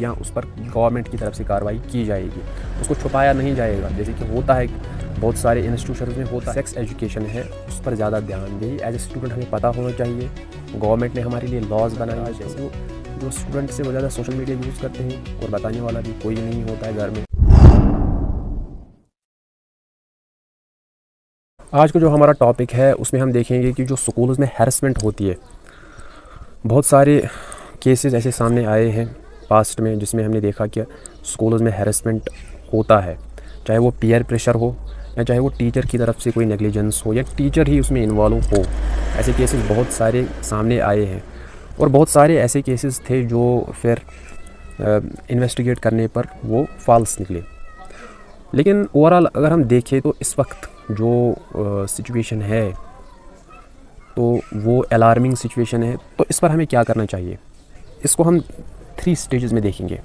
या उस पर गवर्नमेंट की तरफ से कार्रवाई की जाएगी, उसको छुपाया नहीं जाएगा। जैसे कि होता है बहुत सारे इंस्टीट्यूशन में होता है, सेक्स एजुकेशन है उस पर ज़्यादा ध्यान दें। एज ए स्टूडेंट हमें पता होना चाहिए, गवर्नमेंट ने हमारे लिए लॉज बनाए हैं। जैसे जो स्टूडेंट से वो ज़्यादा सोशल मीडिया यूज़ करते हैं और बताने वाला भी कोई नहीं होता है घर में। आज का जो हमारा टॉपिक है उसमें हम देखेंगे कि जो स्कूल्स में हैरेसमेंट होती है, बहुत सारे केसेस ऐसे सामने आए हैं पास्ट में जिसमें हमने देखा कि स्कूल्स में हैरेसमेंट होता है, चाहे वो पीयर प्रेशर हो या चाहे वो टीचर की तरफ से कोई नेग्लिजेंस हो या टीचर ही उसमें इन्वॉल्व हो। ऐसे केसेस बहुत सारे सामने आए हैं और बहुत सारे ऐसे केसेस थे जो फिर इन्वेस्टिगेट करने पर वो फॉल्स निकले। लेकिन ओवरऑल अगर हम देखें तो इस वक्त जो सिचुएशन है तो वो अलार्मिंग सिचुएशन है। तो इस पर हमें क्या करना चाहिए, इसको हम 3 स्टेजेस में देखेंगे।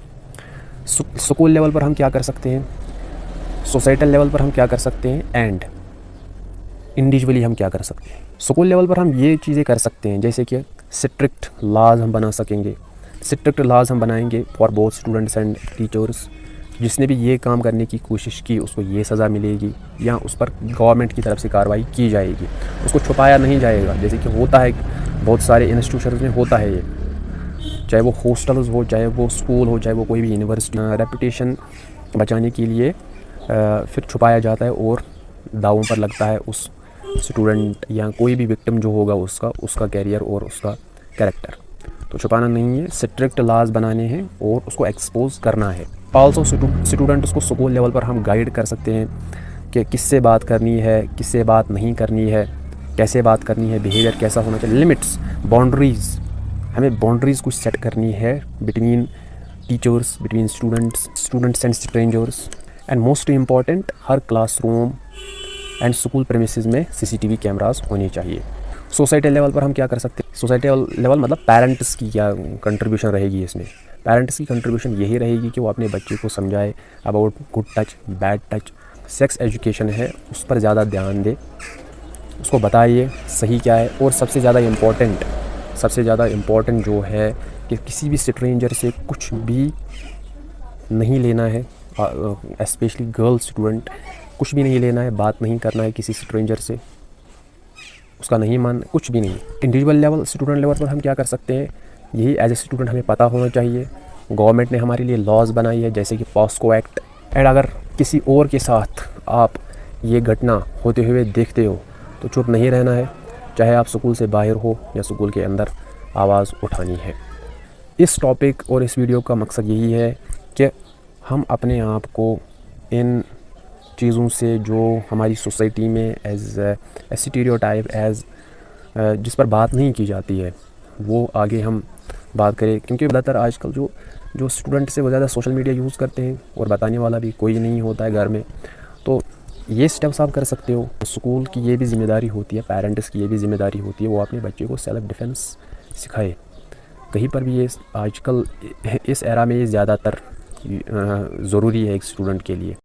स्कूल लेवल पर हम क्या कर सकते हैं, सोसाइटल लेवल पर हम क्या कर सकते हैं एंड इंडिविजुअली हम क्या कर सकते हैं। स्कूल लेवल पर हम ये चीज़ें कर सकते हैं जैसे कि स्ट्रिक्ट लॉज हम बना सकेंगे। स्ट्रिक्ट लॉज हम बनाएंगे for both students and teachers. जिसने भी ये काम करने की कोशिश की उसको ये सज़ा मिलेगी या उस पर गवर्नमेंट की तरफ से कार्रवाई की जाएगी, उसको छुपाया नहीं जाएगा। जैसे कि होता है बहुत सारे इंस्टीट्यूशन में होता है ये, चाहे वो हॉस्टल्स हो, चाहे वो स्कूल हो, चाहे वो कोई भी यूनिवर्सिटी। रेपुटेशन बचाने के लिए फिर छुपाया जाता है और दांवों पर लगता है उस स्टूडेंट या कोई भी विक्टिम जो होगा उसका कैरियर और उसका कैरेक्टर। तो छुपाना नहीं है, स्ट्रिक्ट लॉज बनाने हैं और उसको एक्सपोज करना है। ऑल्सो स्टूडेंट उसको स्कूल लेवल पर हम गाइड कर सकते हैं कि किससे बात करनी है, किससे बात नहीं करनी है, कैसे बात करनी है, बिहेवियर कैसा होना चाहिए, लिमिट्स, बाउंड्रीज़। हमें बाउंड्रीज़ कुछ सेट करनी है between teachers, between students and strangers. And most important, her classroom and school premises में CCTV कैमरास होने चाहिए। सोसाइटी लेवल पर हम क्या कर सकते हैं, सोसाइटी लेवल मतलब पेरेंट्स की क्या कंट्रीब्यूशन रहेगी इसमें। पेरेंट्स की कंट्रीब्यूशन यही रहेगी कि वो अपने बच्चे को समझाए about good touch, bad touch. Sex education है उस पर ज़्यादा ध्यान दे, उसको बताइए सही क्या है। और सबसे ज़्यादा इम्पॉर्टेंट जो है कि किसी भी स्ट्रेंजर से कुछ भी नहीं लेना है, स्पेशली गर्ल स्टूडेंट, कुछ भी नहीं लेना है, बात नहीं करना है किसी स्ट्रेंजर से, उसका नहीं मान, कुछ भी नहीं। इंडिविजुअल लेवल, स्टूडेंट लेवल पर हम क्या कर सकते हैं, यही एज ए स्टूडेंट हमें पता होना चाहिए। गवर्नमेंट ने हमारे लिए लॉज बनाई है जैसे कि पॉस्को एक्ट। एंड अगर किसी और के साथ आप ये घटना होते हुए देखते हो तो चुप नहीं रहना है, चाहे आप स्कूल से बाहर हो या स्कूल के अंदर, आवाज़ उठानी है। इस टॉपिक और इस वीडियो का मकसद यही है कि हम अपने आप को इन चीज़ों से जो हमारी सोसाइटी में एज स्टीरियोटाइप एज जिस पर बात नहीं की जाती है वो आगे हम बात करें। क्योंकि ज़्यादातर आजकल जो स्टूडेंट से वो ज़्यादा सोशल मीडिया यूज़ करते हैं और बताने वाला भी कोई नहीं होता है घर में। तो ये स्टेप्स आप कर सकते हो। स्कूल की ये भी जिम्मेदारी होती है, पेरेंट्स की ये भी जिम्मेदारी होती है, वो अपने बच्चे को सेल्फ़ डिफेंस सिखाए। कहीं पर भी ये आजकल इस एरा में ये ज़्यादातर ज़रूरी है एक स्टूडेंट के लिए।